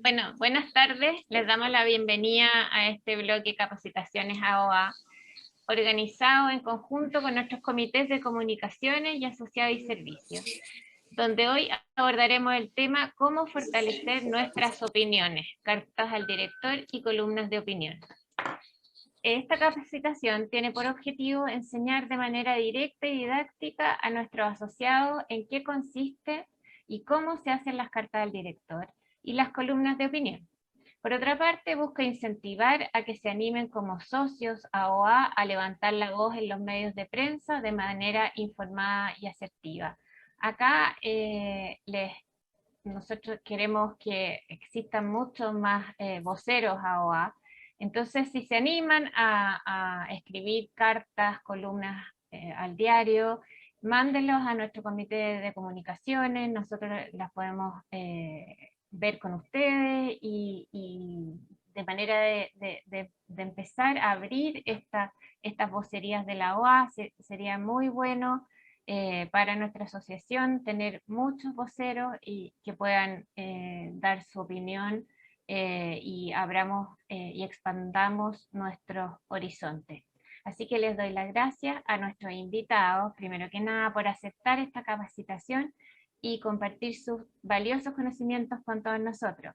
Bueno, buenas tardes. Les damos la bienvenida a este bloque Capacitaciones AOA, organizado en conjunto con nuestros comités de comunicaciones y asociados y servicios, donde hoy abordaremos el tema cómo fortalecer nuestras opiniones, cartas al director y columnas de opinión. Esta capacitación tiene por objetivo enseñar de manera directa y didáctica a nuestros asociados en qué consiste y cómo se hacen las cartas al director y las columnas de opinión. Por otra parte, busca incentivar a que se animen como socios AOA a levantar la voz en los medios de prensa de manera informada y asertiva. Acá nosotros queremos que existan muchos más voceros AOA. Entonces, si se animan a escribir cartas, columnas al diario, mándenlos a nuestro comité de comunicaciones, nosotros las podemos ver con ustedes y de manera de empezar a abrir estas vocerías de la OA, sería muy bueno para nuestra asociación tener muchos voceros y que puedan dar su opinión y abramos y expandamos nuestros horizontes. Así que les doy las gracias a nuestros invitados, primero que nada, por aceptar esta capacitación y compartir sus valiosos conocimientos con todos nosotros.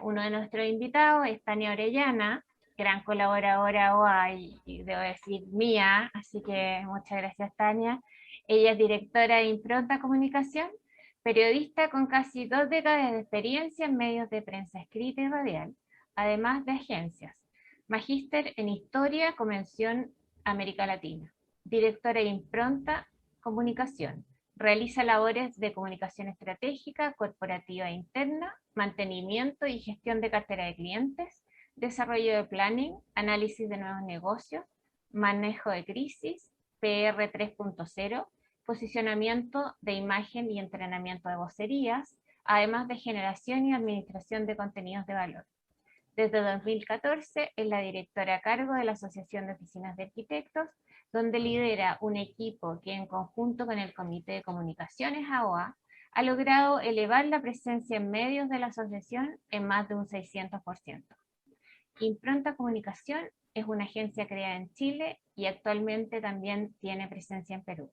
Uno de nuestros invitados es Tania Orellana, gran colaboradora OA y debo decir mía, así que muchas gracias Tania. Ella es directora de Impronta Comunicación, periodista con casi 2 décadas de experiencia en medios de prensa escrita y radial, además de agencias. Magíster en Historia con mención América Latina. Directora de Impronta Comunicación. Realiza labores de comunicación estratégica, corporativa e interna, mantenimiento y gestión de cartera de clientes, desarrollo de planning, análisis de nuevos negocios, manejo de crisis, PR 3.0, posicionamiento de imagen y entrenamiento de vocerías, además de generación y administración de contenidos de valor. Desde 2014 es la directora a cargo de la Asociación de Oficinas de Arquitectos, donde lidera un equipo que en conjunto con el Comité de Comunicaciones AOA ha logrado elevar la presencia en medios de la asociación en más de un 600%. Impronta Comunicación es una agencia creada en Chile y actualmente también tiene presencia en Perú.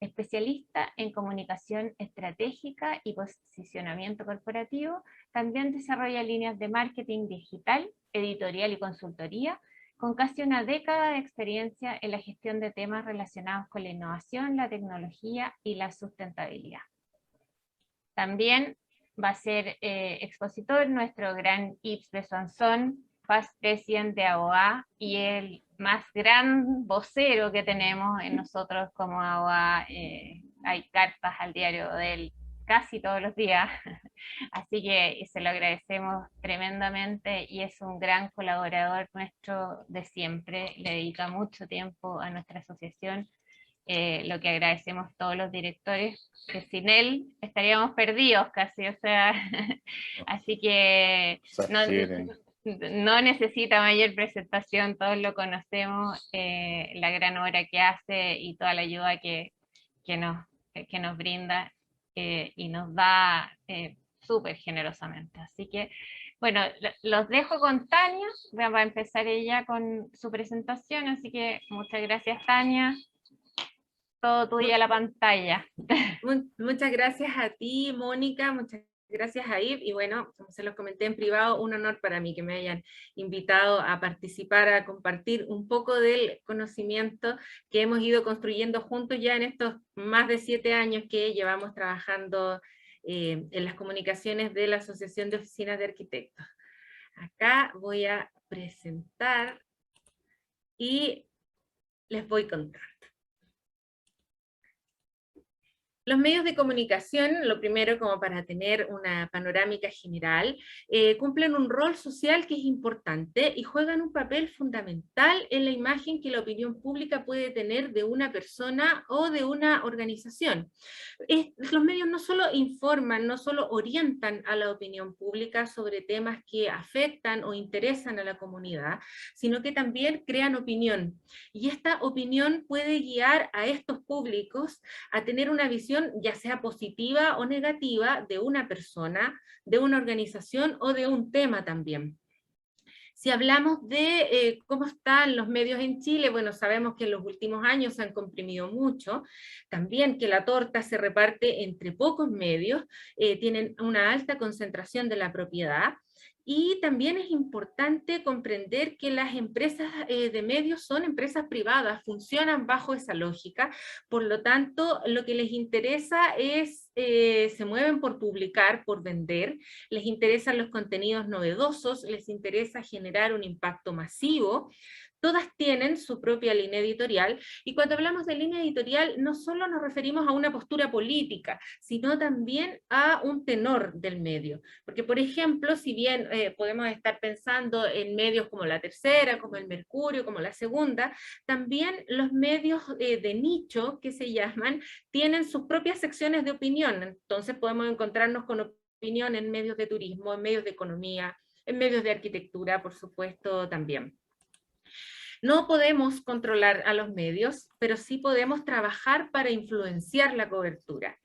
Especialista en comunicación estratégica y posicionamiento corporativo, también desarrolla líneas de marketing digital, editorial y consultoría, con casi una década de experiencia en la gestión de temas relacionados con la innovación, la tecnología y la sustentabilidad. También va a ser expositor nuestro gran Yves Besanzón, Past President de AOA y el más gran vocero que tenemos en nosotros como AOA. Hay cartas al diario de él casi todos los días, así que se lo agradecemos tremendamente y es un gran colaborador nuestro de siempre, le dedica mucho tiempo a nuestra asociación, lo que agradecemos todos los directores, que sin él estaríamos perdidos casi, o sea, así que no necesita mayor presentación, todos lo conocemos, la gran obra que hace y toda la ayuda que nos brinda y nos da súper generosamente. Así que, bueno, los dejo con Tania, va a empezar ella con su presentación, así que muchas gracias Tania. Todo tuya la pantalla. Muchas gracias a ti, Mónica, muchas gracias a Yves, y bueno, como se los comenté en privado, un honor para mí que me hayan invitado a participar, a compartir un poco del conocimiento que hemos ido construyendo juntos ya en estos más de 7 años que llevamos trabajando en las comunicaciones de la Asociación de Oficinas de Arquitectos. Acá voy a presentar y les voy contando. Los medios de comunicación, lo primero como para tener una panorámica general, cumplen un rol social que es importante y juegan un papel fundamental en la imagen que la opinión pública puede tener de una persona o de una organización. Los medios no solo informan, no solo orientan a la opinión pública sobre temas que afectan o interesan a la comunidad, sino que también crean opinión. Y esta opinión puede guiar a estos públicos a tener una visión opinión, ya sea positiva o negativa, de una persona, de una organización o de un tema también. Si hablamos de cómo están los medios en Chile, bueno, sabemos que en los últimos años se han comprimido mucho, también que la torta se reparte entre pocos medios, tienen una alta concentración de la propiedad, y también es importante comprender que las empresas de medios son empresas privadas, funcionan bajo esa lógica, por lo tanto, lo que les interesa es, se mueven por publicar, por vender, les interesan los contenidos novedosos, les interesa generar un impacto masivo. Todas tienen su propia línea editorial, y cuando hablamos de línea editorial no solo nos referimos a una postura política, sino también a un tenor del medio. Porque, por ejemplo, si bien podemos estar pensando en medios como La Tercera, como El Mercurio, como La Segunda, también los medios de nicho, que se llaman, tienen sus propias secciones de opinión. Entonces podemos encontrarnos con opinión en medios de turismo, en medios de economía, en medios de arquitectura, por supuesto, también. No podemos controlar a los medios, pero sí podemos trabajar para influenciar la cobertura.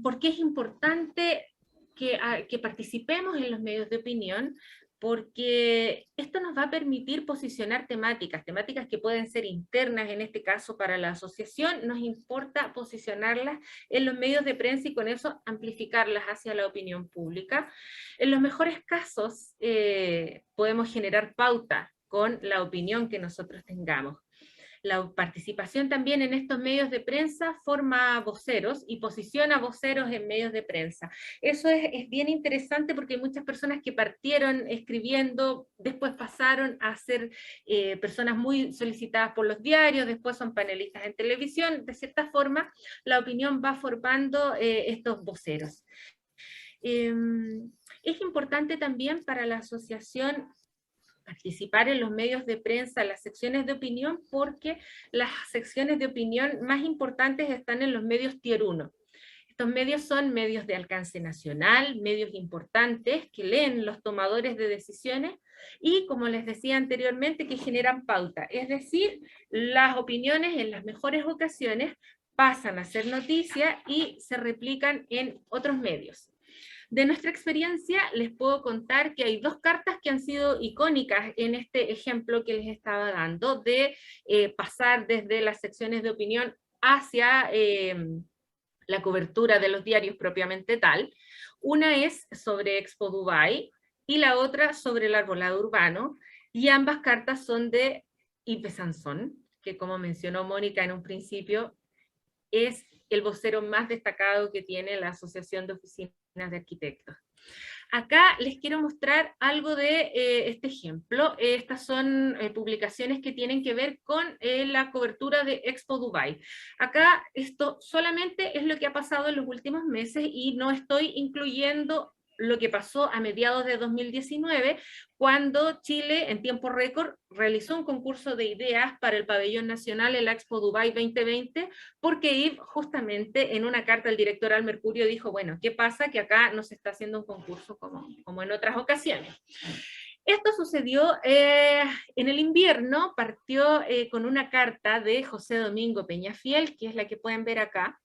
¿Por qué es importante que participemos en los medios de opinión? Porque esto nos va a permitir posicionar temáticas que pueden ser internas, en este caso para la asociación, nos importa posicionarlas en los medios de prensa y con eso amplificarlas hacia la opinión pública. En los mejores casos podemos generar pauta con la opinión que nosotros tengamos. La participación también en estos medios de prensa forma voceros y posiciona voceros en medios de prensa. Eso es bien interesante porque hay muchas personas que partieron escribiendo, después pasaron a ser personas muy solicitadas por los diarios, después son panelistas en televisión. De cierta forma, la opinión va formando estos voceros. Es importante también para la asociación participar en los medios de prensa, las secciones de opinión, porque las secciones de opinión más importantes están en los medios Tier 1. Estos medios son medios de alcance nacional, medios importantes que leen los tomadores de decisiones y, como les decía anteriormente, que generan pauta. Es decir, las opiniones en las mejores ocasiones pasan a ser noticia y se replican en otros medios. De nuestra experiencia les puedo contar que hay dos cartas que han sido icónicas en este ejemplo que les estaba dando, de pasar desde las secciones de opinión hacia la cobertura de los diarios propiamente tal. Una es sobre Expo Dubai y la otra sobre el arbolado urbano, y ambas cartas son de Yves Sansón, que, como mencionó Mónica en un principio, es el vocero más destacado que tiene la Asociación de Oficinas de Arquitectos. Acá les quiero mostrar algo de este ejemplo. Estas son publicaciones que tienen que ver con la cobertura de Expo Dubai. Acá esto solamente es lo que ha pasado en los últimos meses y no estoy incluyendo lo que pasó a mediados de 2019, cuando Chile, en tiempo récord, realizó un concurso de ideas para el pabellón nacional en la Expo Dubai 2020, porque Yves, justamente, en una carta al director al Mercurio, dijo, bueno, ¿qué pasa? Que acá no se está haciendo un concurso como en otras ocasiones. Esto sucedió en el invierno, partió con una carta de José Domingo Peñafiel, que es la que pueden ver acá,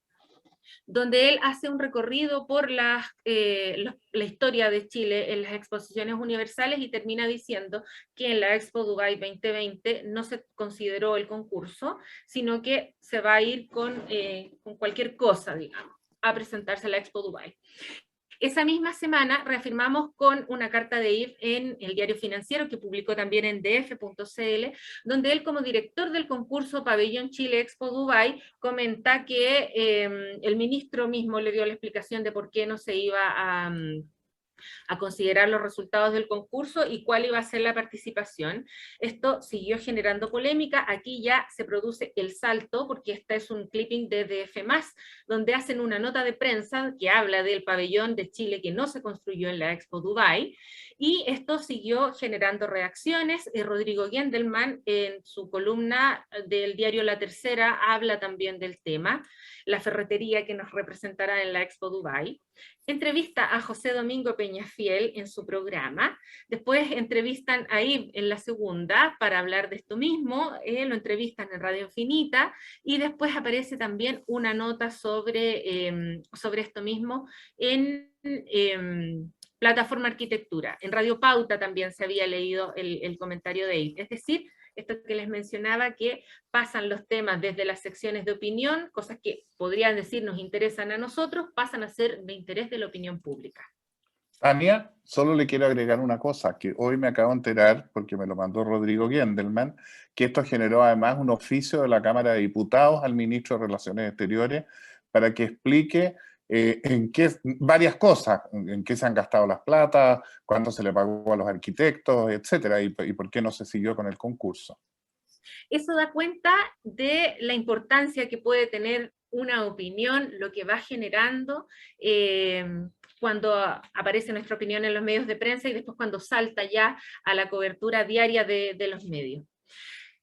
donde él hace un recorrido por la historia de Chile en las exposiciones universales y termina diciendo que en la Expo Dubai 2020 no se consideró el concurso, sino que se va a ir con cualquier cosa, digamos, a presentarse a la Expo Dubai. Esa misma semana reafirmamos con una carta de Yves en el Diario Financiero, que publicó también en df.cl, donde él, como director del concurso Pabellón Chile Expo Dubai, comenta que el ministro mismo le dio la explicación de por qué no se iba a considerar los resultados del concurso y cuál iba a ser la participación. Esto siguió generando polémica. Aquí ya se produce el salto, porque este es un clipping de DF+, donde hacen una nota de prensa que habla del pabellón de Chile que no se construyó en la Expo Dubai, y esto siguió generando reacciones. Rodrigo Gendelman, en su columna del diario La Tercera, habla también del tema, la ferretería que nos representará en la Expo Dubai. Entrevista a José Domingo Peñafiel en su programa, después entrevistan a Yves en la segunda para hablar de esto mismo, lo entrevistan en Radio Infinita, y después aparece también una nota sobre, sobre esto mismo en Plataforma Arquitectura. En Radio Pauta también se había leído el comentario de Yves. Es decir, esto que les mencionaba, que pasan los temas desde las secciones de opinión, cosas que podrían decir nos interesan a nosotros, pasan a ser de interés de la opinión pública. Tania, solo le quiero agregar una cosa, que hoy me acabo de enterar, porque me lo mandó Rodrigo Gendelman, que esto generó además un oficio de la Cámara de Diputados al ministro de Relaciones Exteriores para que explique varias cosas, en qué se han gastado las platas, cuánto se le pagó a los arquitectos, etcétera, y por qué no se siguió con el concurso. Eso da cuenta de la importancia que puede tener una opinión, lo que va generando cuando aparece nuestra opinión en los medios de prensa y después cuando salta ya a la cobertura diaria de los medios.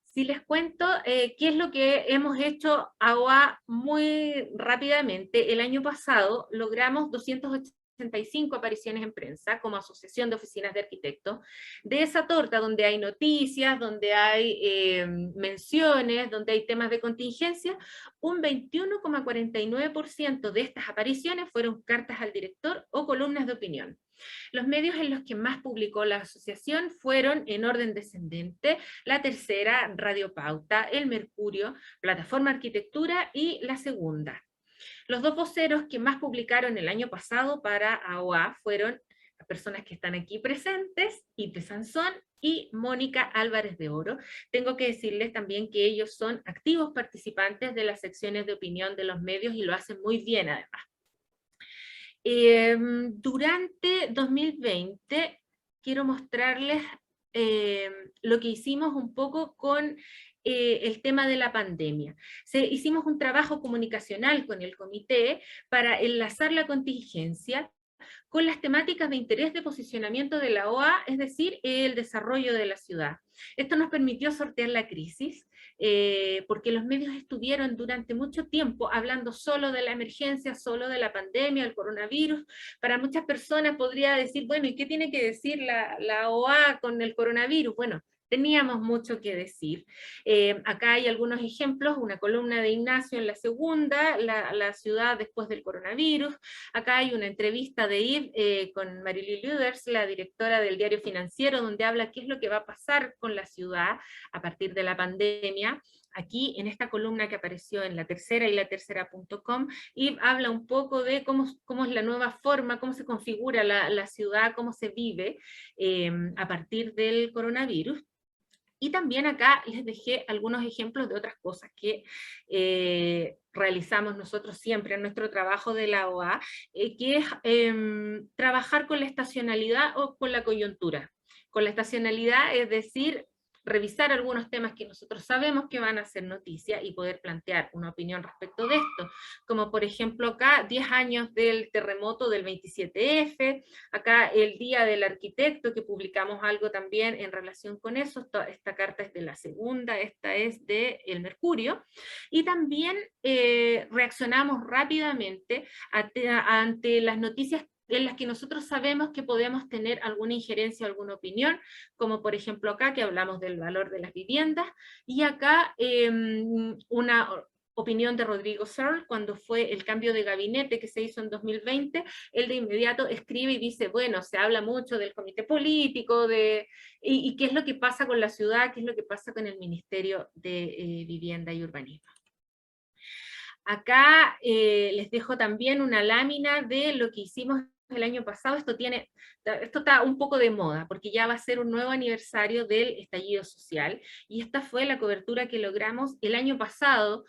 Si les cuento qué es lo que hemos hecho AOA muy rápidamente, el año pasado logramos 285 apariciones en prensa como Asociación de Oficinas de Arquitectos. De esa torta donde hay noticias, donde hay menciones, donde hay temas de contingencia, un 21,49% de estas apariciones fueron cartas al director o columnas de opinión. Los medios en los que más publicó la asociación fueron, en orden descendente, La Tercera, Radio Pauta, El Mercurio, Plataforma Arquitectura y La Segunda. Los dos voceros que más publicaron el año pasado para AOA fueron las personas que están aquí presentes, Yves Sansón y Mónica Álvarez de Oro. Tengo que decirles también que ellos son activos participantes de las secciones de opinión de los medios y lo hacen muy bien además. Durante 2020 quiero mostrarles lo que hicimos un poco con el tema de la pandemia. Hicimos un trabajo comunicacional con el comité para enlazar la contingencia con las temáticas de interés de posicionamiento de la OA, es decir, el desarrollo de la ciudad. Esto nos permitió sortear la crisis, porque los medios estuvieron durante mucho tiempo hablando solo de la emergencia, solo de la pandemia, el coronavirus. Para muchas personas podría decir, bueno, ¿y qué tiene que decir la OA con el coronavirus? Bueno, teníamos mucho que decir. Acá hay algunos ejemplos, una columna de Ignacio en la segunda, la ciudad después del coronavirus. Acá hay una entrevista de Yves con Marily Luders, la directora del Diario Financiero, donde habla qué es lo que va a pasar con la ciudad a partir de la pandemia. Aquí, en esta columna que apareció en La Tercera y latercera.com, Yves habla un poco de cómo es la nueva forma, cómo se configura la ciudad, cómo se vive a partir del coronavirus. Y también acá les dejé algunos ejemplos de otras cosas que realizamos nosotros siempre en nuestro trabajo de la OA, que es trabajar con la estacionalidad o con la coyuntura. Con la estacionalidad, es decir, revisar algunos temas que nosotros sabemos que van a ser noticia y poder plantear una opinión respecto de esto, como por ejemplo acá 10 años del terremoto del 27F, acá el Día del Arquitecto, que publicamos algo también en relación con eso, esta carta es de La Segunda, esta es de El Mercurio, y también reaccionamos rápidamente ante las noticias en las que nosotros sabemos que podemos tener alguna injerencia o alguna opinión, como por ejemplo acá que hablamos del valor de las viviendas, y acá una opinión de Rodrigo Searle cuando fue el cambio de gabinete que se hizo en 2020, él de inmediato escribe y dice, bueno, se habla mucho del comité político, y qué es lo que pasa con la ciudad, qué es lo que pasa con el Ministerio de Vivienda y Urbanismo. Acá les dejo también una lámina de lo que hicimos el año pasado. Esto está un poco de moda, porque ya va a ser un nuevo aniversario del estallido social, y esta fue la cobertura que logramos el año pasado,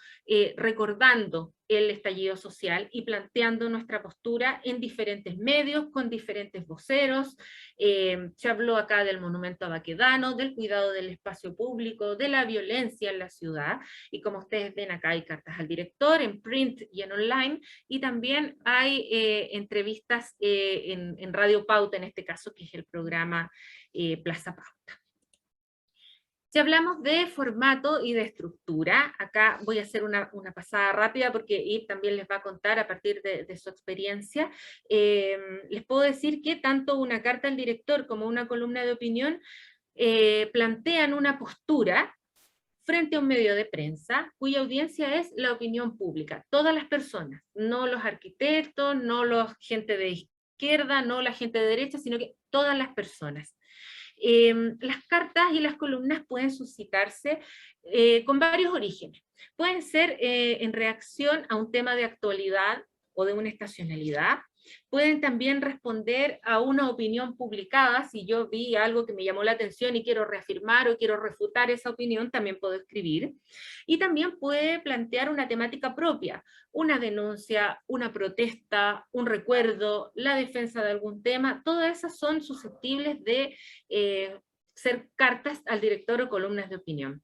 recordando el estallido social y planteando nuestra postura en diferentes medios, con diferentes voceros. Se habló acá del monumento a Baquedano, del cuidado del espacio público, de la violencia en la ciudad, y como ustedes ven acá hay cartas al director en print y en online, y también hay entrevistas en Radio Pauta, en este caso, que es el programa Plaza Pauta. Si hablamos de formato y de estructura, acá voy a hacer una pasada rápida porque Yves también les va a contar a partir de su experiencia. Les puedo decir que tanto una carta al director como una columna de opinión plantean una postura frente a un medio de prensa cuya audiencia es la opinión pública, todas las personas, no los arquitectos, no la gente de izquierda, no la gente de derecha, sino que todas las personas. Las cartas y las columnas pueden suscitarse con varios orígenes. Pueden ser en reacción a un tema de actualidad o de una estacionalidad. Pueden también responder a una opinión publicada. Si yo vi algo que me llamó la atención y quiero reafirmar o quiero refutar esa opinión, también puedo escribir. Y también puede plantear una temática propia, una denuncia, una protesta, un recuerdo, la defensa de algún tema. Todas esas son susceptibles de ser cartas al director o columnas de opinión.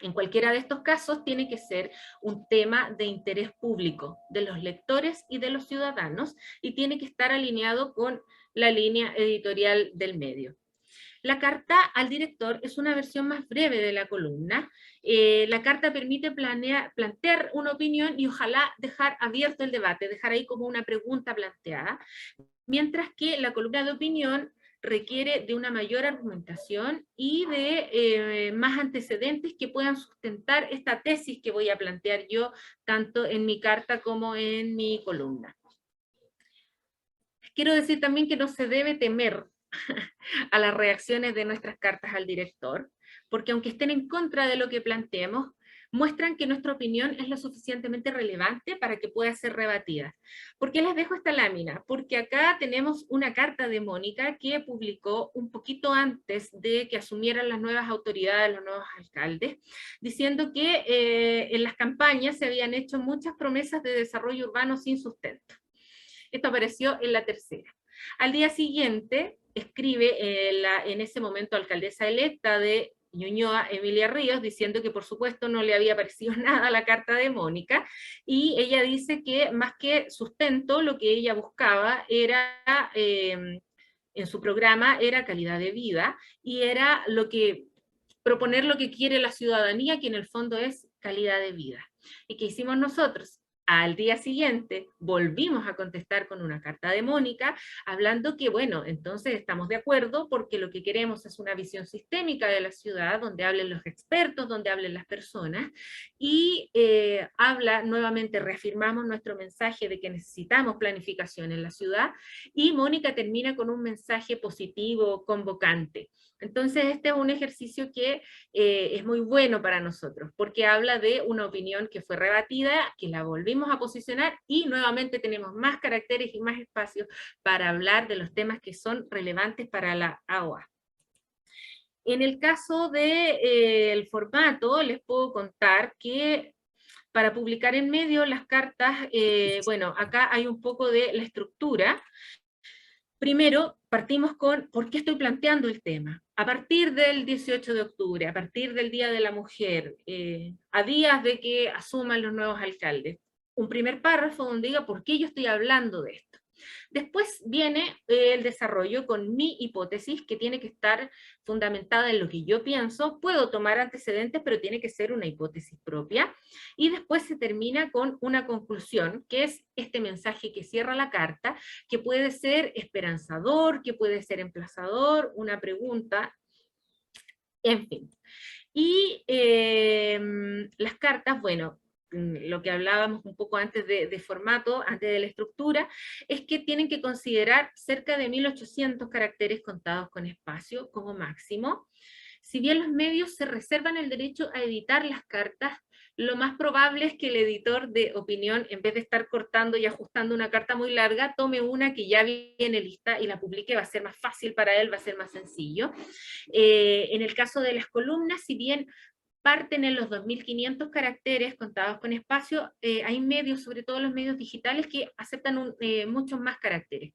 En cualquiera de estos casos tiene que ser un tema de interés público de los lectores y de los ciudadanos, y tiene que estar alineado con la línea editorial del medio. La carta al director es una versión más breve de la columna. La carta permite plantear una opinión y ojalá dejar abierto el debate, dejar ahí como una pregunta planteada, mientras que la columna de opinión requiere de una mayor argumentación y de más antecedentes que puedan sustentar esta tesis que voy a plantear yo, tanto en mi carta como en mi columna. Quiero decir también que no se debe temer a las reacciones de nuestras cartas al director, porque aunque estén en contra de lo que planteemos, muestran que nuestra opinión es lo suficientemente relevante para que pueda ser rebatida. ¿Por qué les dejo esta lámina? Porque acá tenemos una carta de Mónica que publicó un poquito antes de que asumieran las nuevas autoridades, los nuevos alcaldes, diciendo que en las campañas se habían hecho muchas promesas de desarrollo urbano sin sustento. Esto apareció en la tercera. Al día siguiente, escribe en ese momento alcaldesa electa de Ñuñoa, Emilia Ríos, diciendo que por supuesto no le había parecido nada la carta de Mónica, y ella dice que más que sustento, lo que ella buscaba era, en su programa, era calidad de vida, y era proponer lo que quiere la ciudadanía, que en el fondo es calidad de vida. ¿Y qué hicimos nosotros? Al día siguiente volvimos a contestar con una carta de Mónica, hablando que, bueno, entonces estamos de acuerdo porque lo que queremos es una visión sistémica de la ciudad, donde hablen los expertos, donde hablen las personas, y habla nuevamente, reafirmamos nuestro mensaje de que necesitamos planificación en la ciudad, y Mónica termina con un mensaje positivo, convocante. Entonces este es un ejercicio que es muy bueno para nosotros, porque habla de una opinión que fue rebatida, que la volvimos a posicionar, y nuevamente tenemos más caracteres y más espacios para hablar de los temas que son relevantes para la AOA. En el caso del formato, les puedo contar que para publicar en medio las cartas, bueno, acá hay un poco de la estructura. Primero, partimos con ¿por qué estoy planteando el tema? A partir del 18 de octubre, a partir del Día de la Mujer, a días de que asuman los nuevos alcaldes, un primer párrafo donde diga por qué yo estoy hablando de esto. Después viene el desarrollo con mi hipótesis, que tiene que estar fundamentada en lo que yo pienso. Puedo tomar antecedentes, pero tiene que ser una hipótesis propia. Y después se termina con una conclusión, que es este mensaje que cierra la carta, que puede ser esperanzador, que puede ser emplazador, una pregunta, en fin. Y las cartas, bueno, lo que hablábamos un poco antes de formato, antes de la estructura, es que tienen que considerar cerca de 1800 caracteres contados con espacio como máximo. Si bien los medios se reservan el derecho a editar las cartas, lo más probable es que el editor de opinión, en vez de estar cortando y ajustando una carta muy larga, tome una que ya viene lista y la publique. Va a ser más fácil para él, va a ser más sencillo. En el caso de las columnas, si bien parten en los 2.500 caracteres contados con espacio. Hay medios, sobre todo los medios digitales, que aceptan muchos más caracteres.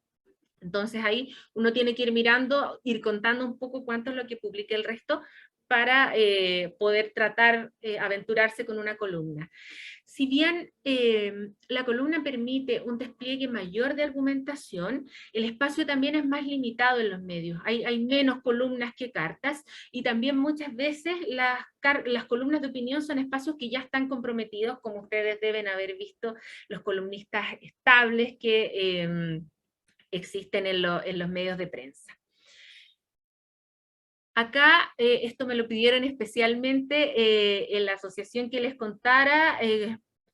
Entonces ahí uno tiene que ir mirando, ir contando un poco cuánto es lo que publica el resto para poder tratar, aventurarse con una columna. Si bien la columna permite un despliegue mayor de argumentación, el espacio también es más limitado en los medios. Hay menos columnas que cartas, y también muchas veces las columnas de opinión son espacios que ya están comprometidos, como ustedes deben haber visto, los columnistas estables que existen en los medios de prensa. Acá, esto me lo pidieron especialmente en la asociación que les contara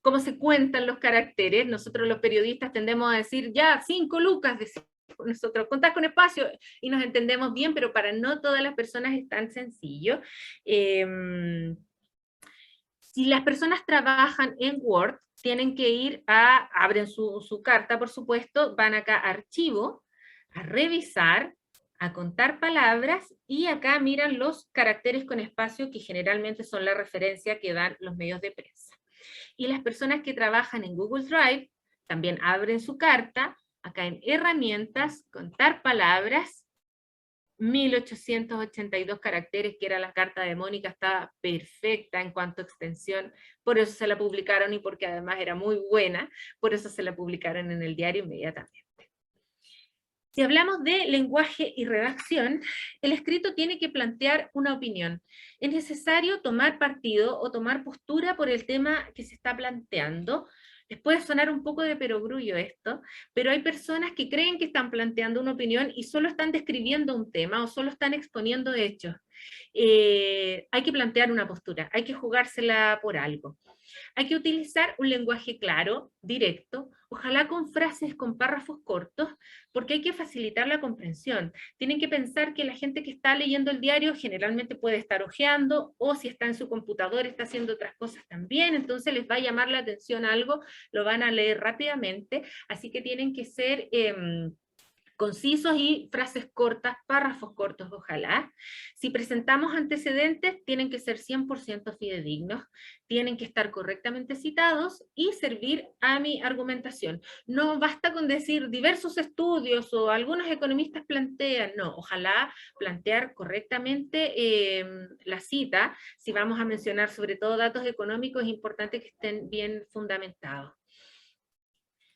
cómo se cuentan los caracteres. Nosotros los periodistas tendemos a decir, ya, 5 lucas, decimos nosotros, contás con espacio, y nos entendemos bien, pero para no todas las personas es tan sencillo. Si las personas trabajan en Word, tienen que ir abren su carta, por supuesto, van acá a archivo, a revisar, a contar palabras, y acá miran los caracteres con espacio, que generalmente son la referencia que dan los medios de prensa. Y las personas que trabajan en Google Drive, también abren su carta, acá en herramientas, contar palabras, 1882 caracteres, que era la carta de Mónica, estaba perfecta en cuanto a extensión, por eso se la publicaron, y porque además era muy buena, por eso se la publicaron en el diario inmediatamente. Si hablamos de lenguaje y redacción, el escrito tiene que plantear una opinión. Es necesario tomar partido o tomar postura por el tema que se está planteando. Les puede sonar un poco de perogrullo esto, pero hay personas que creen que están planteando una opinión y solo están describiendo un tema o solo están exponiendo hechos. Hay que plantear una postura, hay que jugársela por algo. Hay que utilizar un lenguaje claro, directo, ojalá con frases con párrafos cortos, porque hay que facilitar la comprensión. Tienen que pensar que la gente que está leyendo el diario generalmente puede estar hojeando, o si está en su computador está haciendo otras cosas también, entonces les va a llamar la atención algo, lo van a leer rápidamente, así que tienen que ser concisos y frases cortas, párrafos cortos, ojalá. Si presentamos antecedentes, tienen que ser 100% fidedignos, tienen que estar correctamente citados y servir a mi argumentación. No basta con decir diversos estudios o algunos economistas plantean, no, ojalá plantear correctamente la cita. Si vamos a mencionar sobre todo datos económicos, es importante que estén bien fundamentados.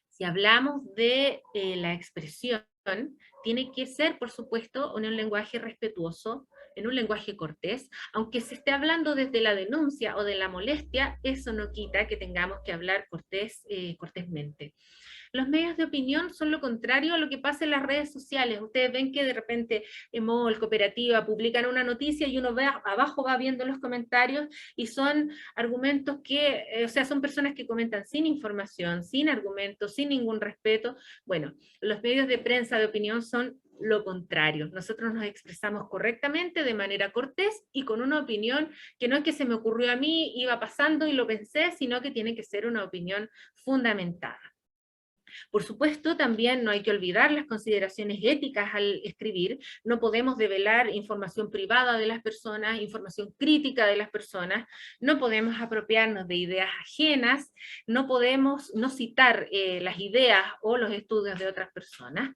Si hablamos de la expresión, tiene que ser, por supuesto, en un lenguaje respetuoso, en un lenguaje cortés, aunque se esté hablando desde la denuncia o de la molestia, eso no quita que tengamos que hablar cortésmente. Los medios de opinión son lo contrario a lo que pasa en las redes sociales. Ustedes ven que de repente EMOL, Cooperativa, publican una noticia y uno ve abajo, va viendo los comentarios, y son argumentos que, o sea, son personas que comentan sin información, sin argumentos, sin ningún respeto. Bueno, los medios de prensa de opinión son lo contrario. Nosotros nos expresamos correctamente, de manera cortés, y con una opinión que no es que se me ocurrió a mí, iba pasando y lo pensé, sino que tiene que ser una opinión fundamentada. Por supuesto, también no hay que olvidar las consideraciones éticas al escribir. No podemos develar información privada de las personas, información crítica de las personas, no podemos apropiarnos de ideas ajenas, no podemos no citar las ideas o los estudios de otras personas.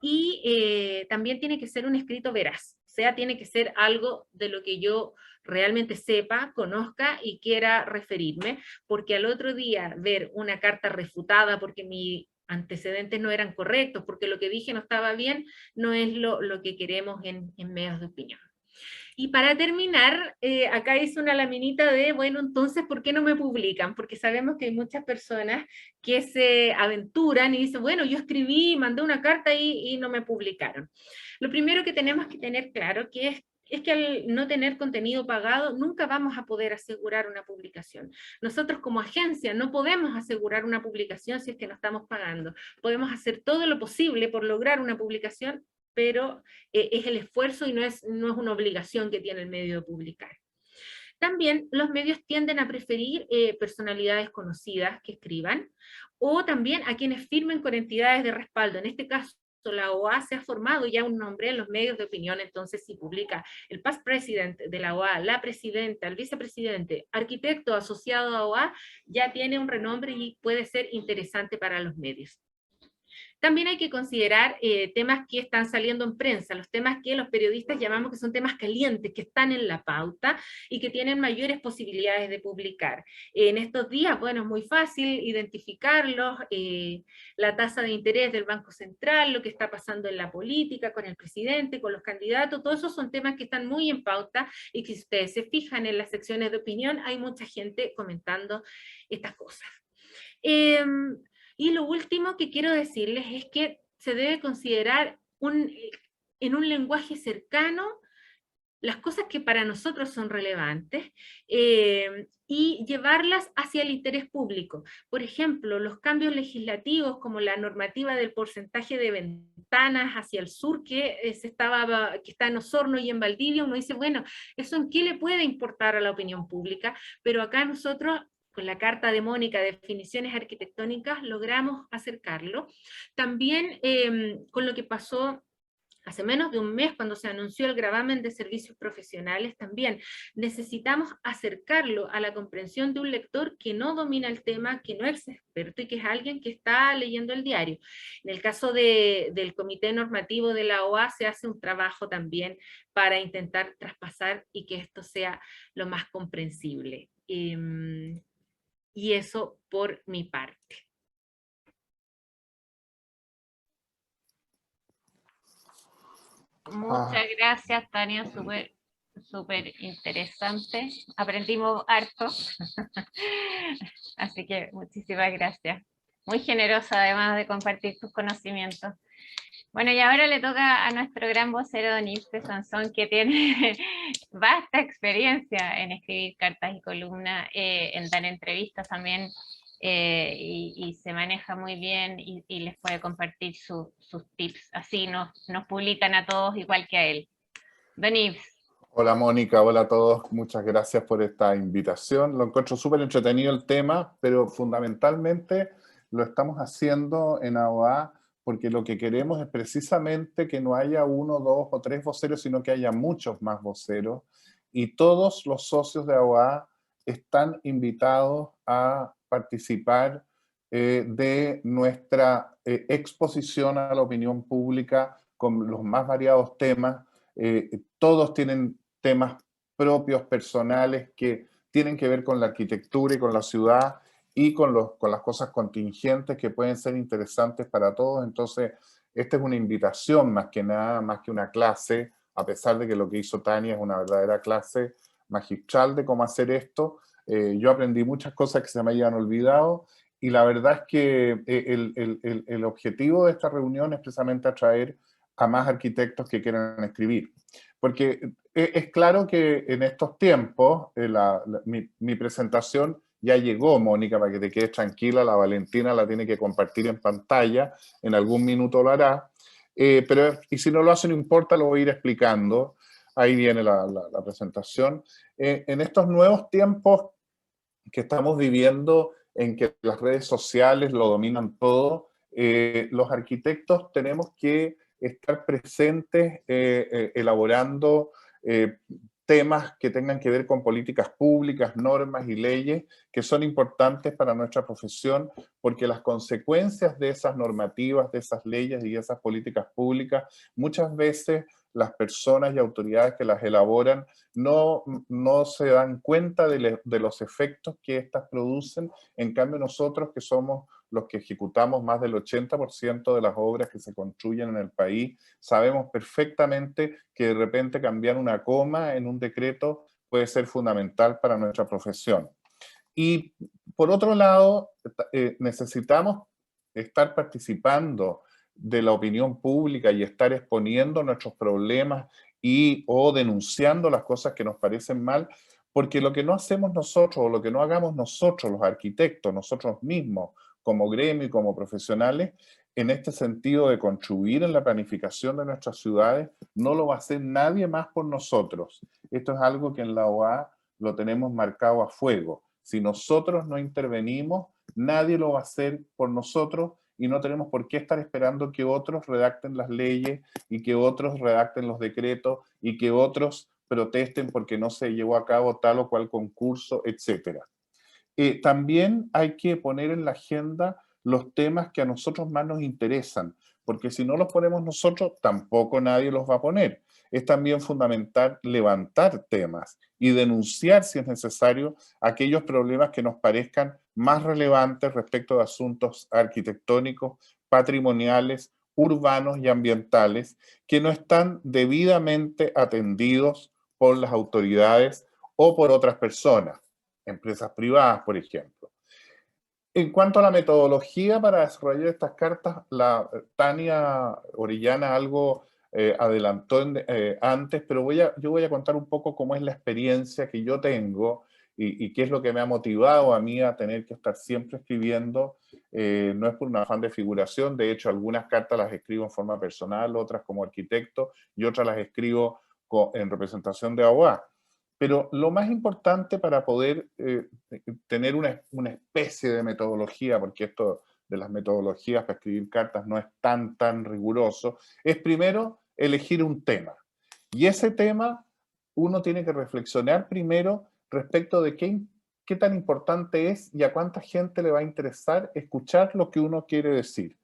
Y también tiene que ser un escrito veraz, o sea, tiene que ser algo de lo que yo realmente sepa, conozca y quiera referirme, porque al otro día ver una carta refutada porque mis antecedentes no eran correctos, porque lo que dije no estaba bien, no es lo que queremos en medios de opinión. Y para terminar, acá hice una laminita de, bueno, entonces, ¿por qué no me publican? Porque sabemos que hay muchas personas que se aventuran y dicen, bueno, yo escribí, mandé una carta y no me publicaron. Lo primero que tenemos que tener claro es que al no tener contenido pagado, nunca vamos a poder asegurar una publicación. Nosotros como agencia no podemos asegurar una publicación si es que no estamos pagando. Podemos hacer todo lo posible por lograr una publicación, pero es el esfuerzo y no es una obligación que tiene el medio de publicar. También los medios tienden a preferir personalidades conocidas que escriban, o también a quienes firmen con entidades de respaldo. En este caso, agosto la OA se ha formado ya un nombre en los medios de opinión, entonces si publica el past president de la OA, la presidenta, el vicepresidente, arquitecto asociado a OA, ya tiene un renombre y puede ser interesante para los medios. También hay que considerar temas que están saliendo en prensa, los temas que los periodistas llamamos que son temas calientes, que están en la pauta y que tienen mayores posibilidades de publicar. En estos días, bueno, es muy fácil identificarlos, la tasa de interés del Banco Central, lo que está pasando en la política, con el presidente, con los candidatos, todos esos son temas que están muy en pauta y que si ustedes se fijan en las secciones de opinión, hay mucha gente comentando estas cosas. Y lo último que quiero decirles es que se debe considerar en un lenguaje cercano las cosas que para nosotros son relevantes y llevarlas hacia el interés público. Por ejemplo, los cambios legislativos como la normativa del porcentaje de ventanas hacia el sur que está en Osorno y en Valdivia, uno dice, bueno, ¿eso en qué le puede importar a la opinión pública? Pero acá nosotros con la carta de Mónica, definiciones arquitectónicas, logramos acercarlo. También con lo que pasó hace menos de un mes cuando se anunció el gravamen de servicios profesionales, también necesitamos acercarlo a la comprensión de un lector que no domina el tema, que no es experto y que es alguien que está leyendo el diario. En el caso del Comité Normativo de la OA se hace un trabajo también para intentar traspasar y que esto sea lo más comprensible. Y eso por mi parte. Muchas gracias, Tania, súper interesante. Aprendimos harto. Así que muchísimas gracias. Muy generosa además de compartir tus conocimientos. Bueno, y ahora le toca a nuestro gran vocero, don Ilse Sansón, que tiene vasta experiencia en escribir cartas y columnas, en dar entrevistas también, y se maneja muy bien y les puede compartir sus tips. Así nos publican a todos igual que a él. Don Yves. Hola Mónica, hola a todos, muchas gracias por esta invitación. Lo encuentro súper entretenido el tema, pero fundamentalmente lo estamos haciendo en AOA porque lo que queremos es precisamente que no haya uno, dos o tres voceros, sino que haya muchos más voceros, y todos los socios de AOA están invitados a participar de nuestra exposición a la opinión pública con los más variados temas. Todos tienen temas propios, personales, que tienen que ver con la arquitectura y con la ciudad, y con las cosas contingentes que pueden ser interesantes para todos. Entonces, esta es una invitación más que nada, más que una clase, a pesar de que lo que hizo Tania es una verdadera clase magistral de cómo hacer esto. Yo aprendí muchas cosas que se me habían olvidado, y la verdad es que el objetivo de esta reunión es precisamente atraer a más arquitectos que quieran escribir. Porque es claro que en estos tiempos, mi presentación ya llegó, Mónica, para que te quedes tranquila, la Valentina la tiene que compartir en pantalla, en algún minuto lo hará, y si no lo hace no importa, lo voy a ir explicando, ahí viene la presentación. En estos nuevos tiempos que estamos viviendo, en que las redes sociales lo dominan todo, los arquitectos tenemos que estar presentes elaborando temas que tengan que ver con políticas públicas, normas y leyes que son importantes para nuestra profesión, porque las consecuencias de esas normativas, de esas leyes y de esas políticas públicas, muchas veces las personas y autoridades que las elaboran no se dan cuenta de los efectos que éstas producen. En cambio, nosotros, que somos los que ejecutamos más del 80% de las obras que se construyen en el país, sabemos perfectamente que de repente cambiar una coma en un decreto puede ser fundamental para nuestra profesión. Y por otro lado, necesitamos estar participando de la opinión pública y estar exponiendo nuestros problemas o denunciando las cosas que nos parecen mal, porque lo que no hacemos nosotros, o lo que no hagamos nosotros, los arquitectos, nosotros mismos, como gremio y como profesionales, en este sentido de contribuir en la planificación de nuestras ciudades, no lo va a hacer nadie más por nosotros. Esto es algo que en la OA lo tenemos marcado a fuego. Si nosotros no intervenimos, nadie lo va a hacer por nosotros, y no tenemos por qué estar esperando que otros redacten las leyes y que otros redacten los decretos y que otros protesten porque no se llevó a cabo tal o cual concurso, etc. También hay que poner en la agenda los temas que a nosotros más nos interesan, porque si no los ponemos nosotros, tampoco nadie los va a poner. Es también fundamental levantar temas y denunciar, si es necesario, aquellos problemas que nos parezcan más relevantes respecto de asuntos arquitectónicos, patrimoniales, urbanos y ambientales, que no están debidamente atendidos por las autoridades o por otras personas, empresas privadas, por ejemplo. En cuanto a la metodología para desarrollar estas cartas, la Tania Orellana algo adelantó antes, pero yo voy a contar un poco cómo es la experiencia que yo tengo y qué es lo que me ha motivado a mí a tener que estar siempre escribiendo. No es por un afán de figuración, de hecho algunas cartas las escribo en forma personal, otras como arquitecto y otras las escribo en representación de abogado. Pero lo más importante para poder tener una especie de metodología, porque esto de las metodologías para escribir cartas no es tan riguroso, es primero elegir un tema. Y ese tema uno tiene que reflexionar primero respecto de qué tan importante es y a cuánta gente le va a interesar escuchar lo que uno quiere decir.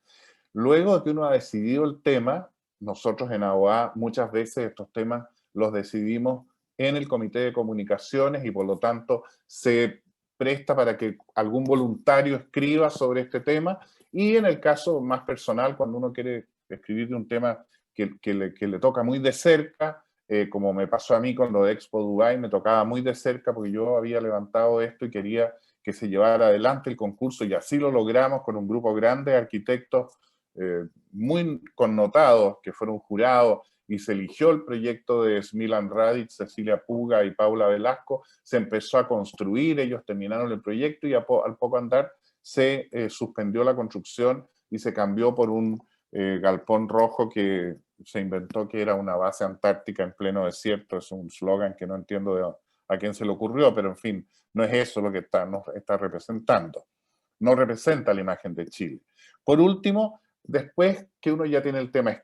Luego de que uno ha decidido el tema, nosotros en AOA muchas veces estos temas los decidimos en el comité de comunicaciones y por lo tanto se presta para que algún voluntario escriba sobre este tema, y en el caso más personal, cuando uno quiere escribir de un tema que le toca muy de cerca, como me pasó a mí con lo de Expo Dubai, me tocaba muy de cerca porque yo había levantado esto y quería que se llevara adelante el concurso, y así lo logramos con un grupo grande de arquitectos muy connotados que fueron jurados, y se eligió el proyecto de Smilan Radic, Cecilia Puga y Paula Velasco. Se empezó a construir, ellos terminaron el proyecto y al poco andar se suspendió la construcción y se cambió por un galpón rojo que se inventó que era una base antártica en pleno desierto. Es un slogan que no entiendo a quién se le ocurrió, pero en fin, no es eso lo que nos está representando. No representa la imagen de Chile. Por último, después que uno ya tiene el tema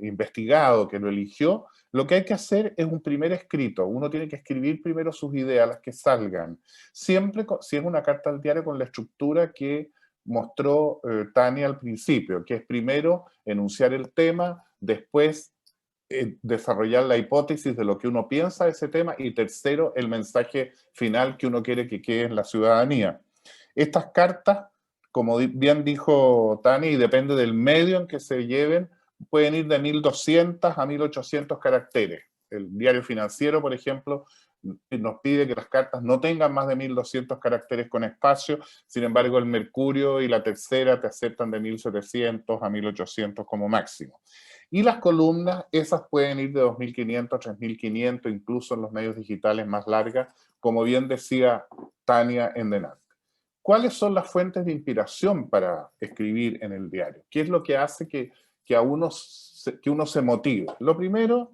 investigado, que lo eligió, lo que hay que hacer es un primer escrito. Uno tiene que escribir primero sus ideas, las que salgan. Siempre, si es una carta al diario, con la estructura que mostró Tania al principio, que es primero enunciar el tema, después desarrollar la hipótesis de lo que uno piensa de ese tema, y tercero, el mensaje final que uno quiere que quede en la ciudadanía. Estas cartas, como bien dijo Tani, y depende del medio en que se lleven, pueden ir de 1200 a 1800 caracteres. El Diario Financiero, por ejemplo, nos pide que las cartas no tengan más de 1200 caracteres con espacio. Sin embargo, el Mercurio y la Tercera te aceptan de 1700 a 1800 como máximo. Y las columnas, esas pueden ir de 2500 a 3500, incluso en los medios digitales más largas, como bien decía Tania en delante. ¿Cuáles son las fuentes de inspiración para escribir en el diario? ¿Qué es lo que hace que uno se motive? Lo primero,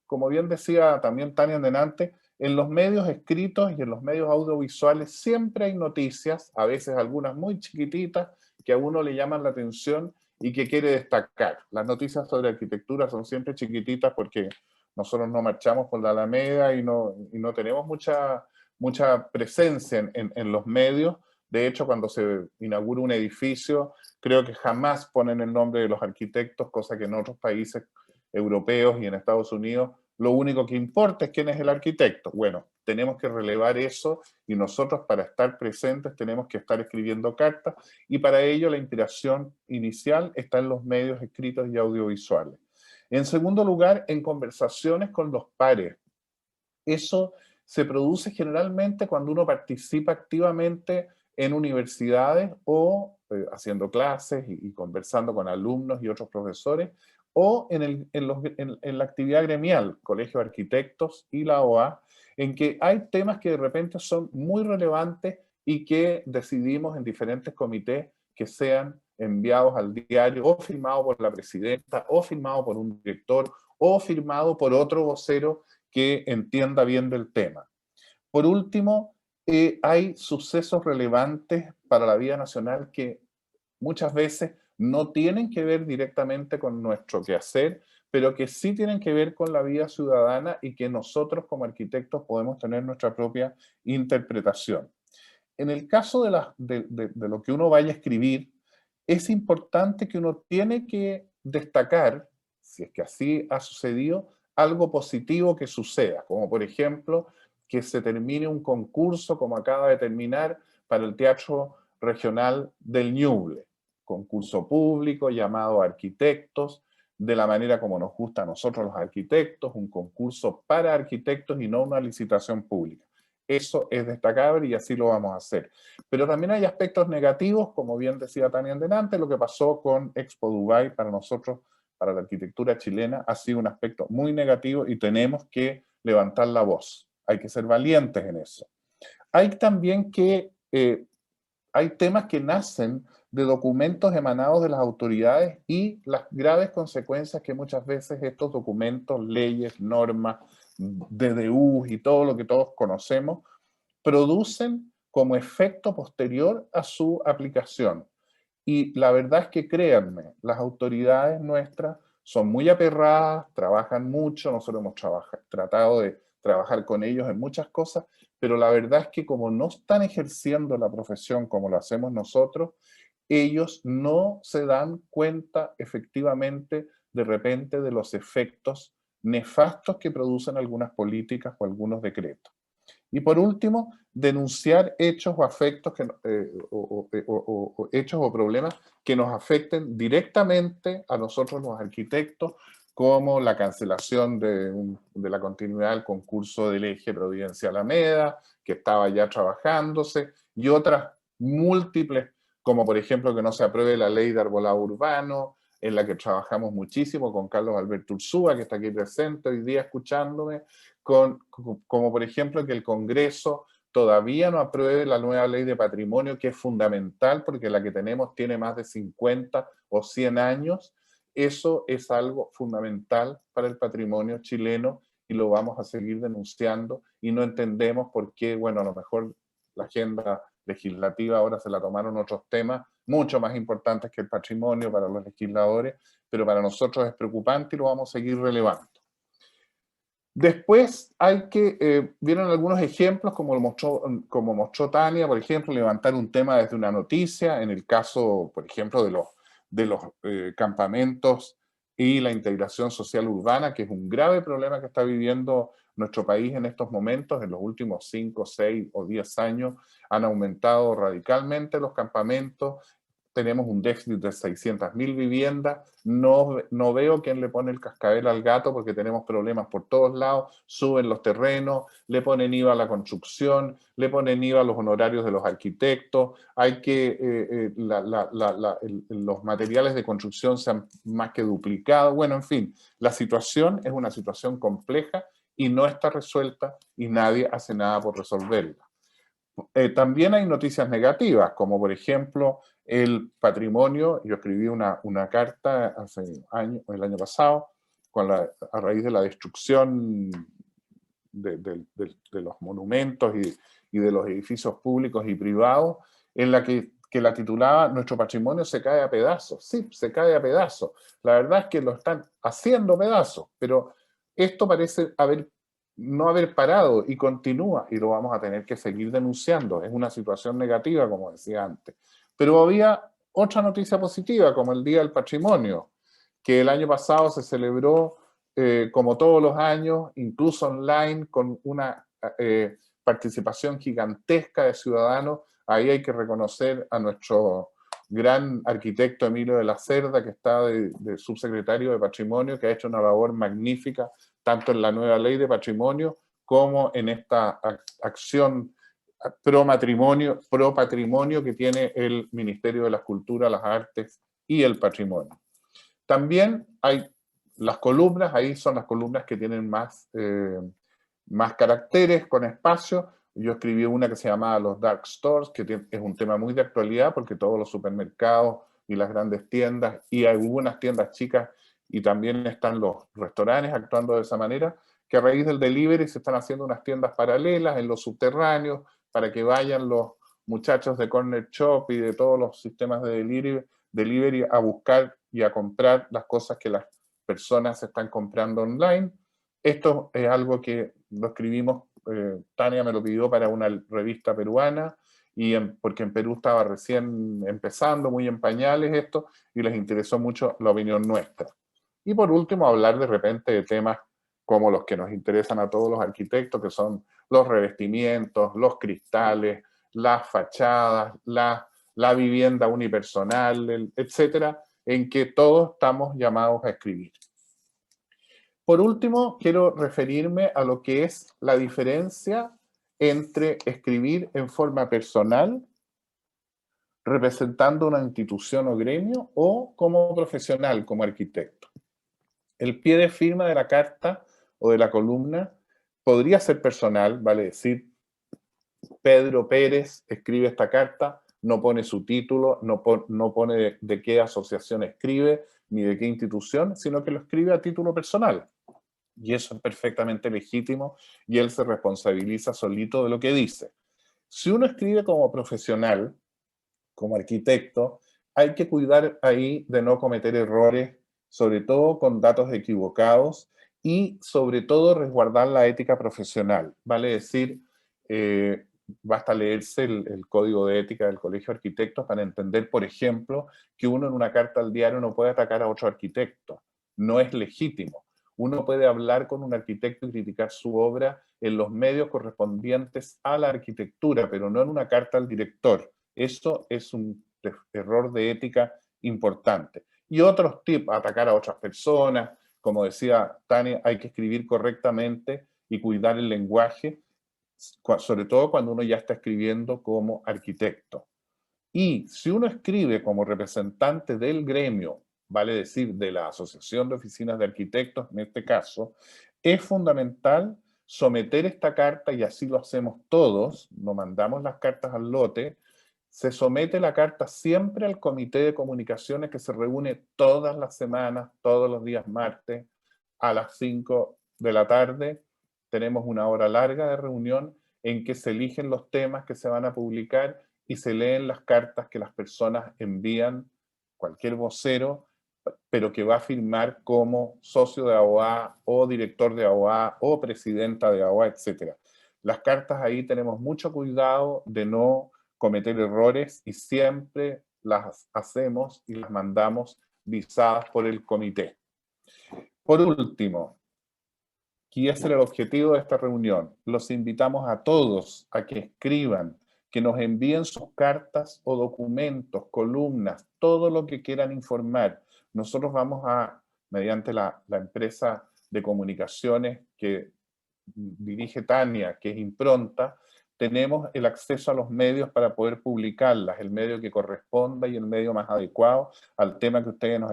como bien decía también Tania en delante, en los medios escritos y en los medios audiovisuales siempre hay noticias, a veces algunas muy chiquititas, que a uno le llaman la atención y que quiere destacar. Las noticias sobre arquitectura son siempre chiquititas porque nosotros no marchamos por la Alameda y no tenemos mucha presencia en los medios. De hecho, cuando se inaugura un edificio, creo que jamás ponen el nombre de los arquitectos, cosa que en otros países europeos y en Estados Unidos lo único que importa es quién es el arquitecto. Bueno, tenemos que relevar eso, y nosotros, para estar presentes, tenemos que estar escribiendo cartas, y para ello la inspiración inicial está en los medios escritos y audiovisuales. En segundo lugar, en conversaciones con los pares. Eso se produce generalmente cuando uno participa activamente en universidades o haciendo clases y conversando con alumnos y otros profesores, o en la actividad gremial, Colegio de Arquitectos y la OA, en que hay temas que de repente son muy relevantes y que decidimos en diferentes comités que sean enviados al diario, o firmados por la presidenta, o firmados por un director, o firmado por otro vocero que entienda bien del tema. Por último, hay sucesos relevantes para la vida nacional que muchas veces no tienen que ver directamente con nuestro quehacer, pero que sí tienen que ver con la vida ciudadana y que nosotros como arquitectos podemos tener nuestra propia interpretación. En el caso de lo que uno vaya a escribir, es importante que uno tiene que destacar, si es que así ha sucedido, algo positivo que suceda, como por ejemplo que se termine un concurso como acaba de terminar para el Teatro Regional del Ñuble, concurso público llamado Arquitectos, de la manera como nos gusta a nosotros los arquitectos, un concurso para arquitectos y no una licitación pública. Eso es destacable y así lo vamos a hacer. Pero también hay aspectos negativos, como bien decía Tania delante, lo que pasó con Expo Dubai para nosotros, para la arquitectura chilena, ha sido un aspecto muy negativo y tenemos que levantar la voz. Hay que ser valientes en eso. Hay también que, hay temas que nacen de documentos emanados de las autoridades y las graves consecuencias que muchas veces estos documentos, leyes, normas, DDUs y todo lo que todos conocemos, producen como efecto posterior a su aplicación. Y la verdad es que créanme, las autoridades nuestras son muy aperradas, trabajan mucho, nosotros hemos tratado de trabajar con ellos en muchas cosas, pero la verdad es que como no están ejerciendo la profesión como lo hacemos nosotros, ellos no se dan cuenta efectivamente de repente de los efectos nefastos que producen algunas políticas o algunos decretos. Y por último, denunciar hechos o afectos hechos o problemas que nos afecten directamente a nosotros los arquitectos, como la cancelación de la continuidad del concurso del eje Providencia Alameda, que estaba ya trabajándose, y otras múltiples, como por ejemplo que no se apruebe la ley de arbolado urbano, en la que trabajamos muchísimo con Carlos Alberto Ursúa, que está aquí presente hoy día escuchándome, como por ejemplo que el Congreso todavía no apruebe la nueva ley de patrimonio, que es fundamental porque la que tenemos tiene más de 50 o 100 años. Eso es algo fundamental para el patrimonio chileno y lo vamos a seguir denunciando y no entendemos por qué, bueno, a lo mejor la agenda legislativa ahora se la tomaron otros temas mucho más importantes que el patrimonio para los legisladores, pero para nosotros es preocupante y lo vamos a seguir relevando. Después hay que, vieron algunos ejemplos, como mostró Tania, por ejemplo, levantar un tema desde una noticia, en el caso, por ejemplo, de los campamentos y la integración social urbana, que es un grave problema que está viviendo nuestro país en estos momentos. En los últimos 5, 6 o 10 años han aumentado radicalmente los campamentos. Tenemos un déficit de 600.000 viviendas, no veo quién le pone el cascabel al gato porque tenemos problemas por todos lados, suben los terrenos, le ponen IVA a la construcción, le ponen IVA a los honorarios de los arquitectos, hay que, los materiales de construcción se han más que duplicado, bueno, en fin, la situación es una situación compleja y no está resuelta y nadie hace nada por resolverla. También hay noticias negativas, como por ejemplo el patrimonio. Yo escribí una carta hace años, el año pasado, a raíz de la destrucción de los monumentos y de los edificios públicos y privados, en la que la titulaba "Nuestro patrimonio se cae a pedazos". Sí, se cae a pedazos. La verdad es que lo están haciendo pedazos, pero esto parece no haber parado y continúa, y lo vamos a tener que seguir denunciando. Es una situación negativa, como decía antes. Pero había otra noticia positiva, como el Día del Patrimonio, que el año pasado se celebró como todos los años, incluso online, con una participación gigantesca de ciudadanos. Ahí hay que reconocer a nuestro gran arquitecto Emilio de la Cerda, que está de subsecretario de Patrimonio, que ha hecho una labor magnífica, tanto en la nueva ley de patrimonio como en esta acción pro patrimonio que tiene el Ministerio de las Culturas, las Artes y el Patrimonio. También hay las columnas, ahí son las columnas que tienen más caracteres, con espacio. Yo escribí una que se llamaba Los Dark Stores, que es un tema muy de actualidad porque todos los supermercados y las grandes tiendas y algunas tiendas chicas y también están los restaurantes actuando de esa manera, que a raíz del delivery se están haciendo unas tiendas paralelas en los subterráneos para que vayan los muchachos de Corner Shop y de todos los sistemas de delivery delivery a buscar y a comprar las cosas que las personas están comprando online. Esto es algo que lo escribimos, Tania me lo pidió para una revista peruana, porque en Perú estaba recién empezando, muy en pañales esto, y les interesó mucho la opinión nuestra. Y por último, hablar de repente de temas como los que nos interesan a todos los arquitectos, que son los revestimientos, los cristales, las fachadas, la vivienda unipersonal, etcétera, en que todos estamos llamados a escribir. Por último, quiero referirme a lo que es la diferencia entre escribir en forma personal, representando una institución o gremio, o como profesional, como arquitecto. El pie de firma de la carta o de la columna podría ser personal, vale decir, Pedro Pérez escribe esta carta, no pone su título, no pone de qué asociación escribe, ni de qué institución, sino que lo escribe a título personal. Y eso es perfectamente legítimo y él se responsabiliza solito de lo que dice. Si uno escribe como profesional, como arquitecto, hay que cuidar ahí de no cometer errores, sobre todo con datos equivocados y sobre todo resguardar la ética profesional. Vale decir, basta leerse el código de ética del Colegio de Arquitectos para entender, por ejemplo, que uno en una carta al diario no puede atacar a otro arquitecto. No es legítimo. Uno puede hablar con un arquitecto y criticar su obra en los medios correspondientes a la arquitectura, pero no en una carta al director. Eso es un error de ética importante. Y otros tips, atacar a otras personas, como decía Tania, hay que escribir correctamente y cuidar el lenguaje, sobre todo cuando uno ya está escribiendo como arquitecto. Y si uno escribe como representante del gremio, vale decir, de la Asociación de Oficinas de Arquitectos, en este caso, es fundamental someter esta carta, y así lo hacemos todos, no mandamos las cartas al lote, se somete la carta siempre al Comité de Comunicaciones que se reúne todas las semanas, todos los días martes, a las 5 de la tarde. Tenemos una hora larga de reunión en que se eligen los temas que se van a publicar y se leen las cartas que las personas envían, cualquier vocero, pero que va a firmar como socio de AOA o director de AOA o presidenta de AOA, etc. Las cartas ahí tenemos mucho cuidado de no cometer errores y siempre las hacemos y las mandamos visadas por el comité. Por último, y ese era el objetivo de esta reunión, los invitamos a todos a que escriban, que nos envíen sus cartas o documentos, columnas, todo lo que quieran informar. Nosotros vamos a, mediante la empresa de comunicaciones que dirige Tania, que es Impronta, tenemos el acceso a los medios para poder publicarlas, el medio que corresponda y el medio más adecuado al tema que ustedes nos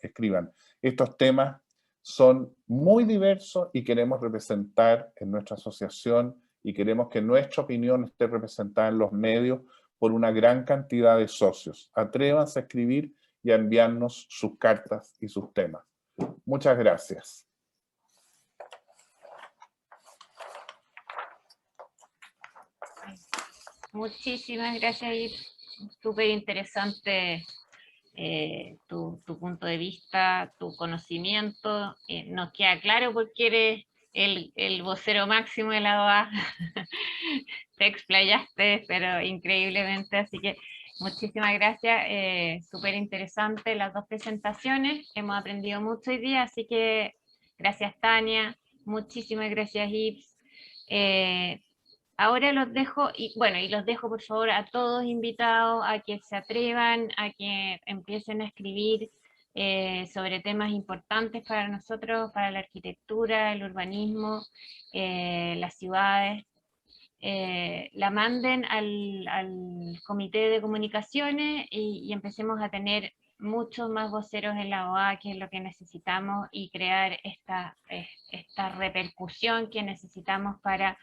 escriban. Estos temas son muy diversos y queremos representar en nuestra asociación y queremos que nuestra opinión esté representada en los medios por una gran cantidad de socios. Atrévanse a escribir y a enviarnos sus cartas y sus temas. Muchas gracias. Muchísimas gracias, Ip. Súper interesante tu punto de vista, tu conocimiento. Nos queda claro por qué eres el vocero máximo de la OA. Te explayaste, pero increíblemente, así que muchísimas gracias. Súper interesante las dos presentaciones. Hemos aprendido mucho hoy día, así que gracias, Tania. Muchísimas gracias, Ips. Ahora los dejo, y los dejo por favor a todos invitados a que se atrevan, a que empiecen a escribir sobre temas importantes para nosotros, para la arquitectura, el urbanismo, las ciudades. La manden al comité de comunicaciones y empecemos a tener muchos más voceros en la OA, que es lo que necesitamos, y crear esta repercusión que necesitamos para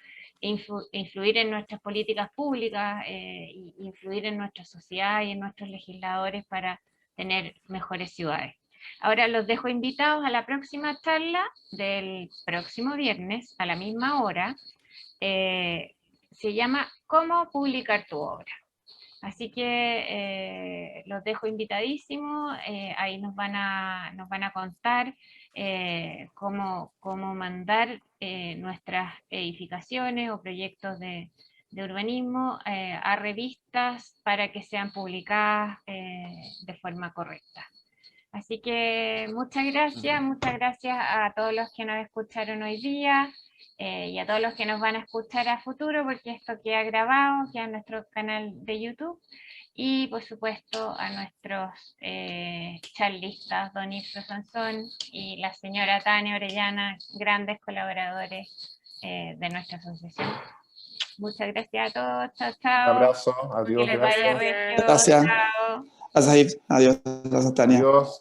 influir en nuestras políticas públicas, influir en nuestra sociedad y en nuestros legisladores para tener mejores ciudades. Ahora los dejo invitados a la próxima charla del próximo viernes a la misma hora. Se llama ¿Cómo publicar tu obra? Así que los dejo invitadísimos, ahí nos van a contar cómo mandar nuestras edificaciones o proyectos de urbanismo a revistas para que sean publicadas de forma correcta. Así que muchas gracias a todos los que nos escucharon hoy día y a todos los que nos van a escuchar a futuro, porque esto queda grabado, queda en nuestro canal de YouTube, y por supuesto a nuestros charlistas, don Ipso Sansón y la señora Tania Orellana, grandes colaboradores de nuestra asociación. Muchas gracias a todos, chao, chao. Un abrazo, adiós, Que les vaya gracias. regio, Gracias. chao. Gracias, Yves. Adiós. Gracias, Tania. Adiós.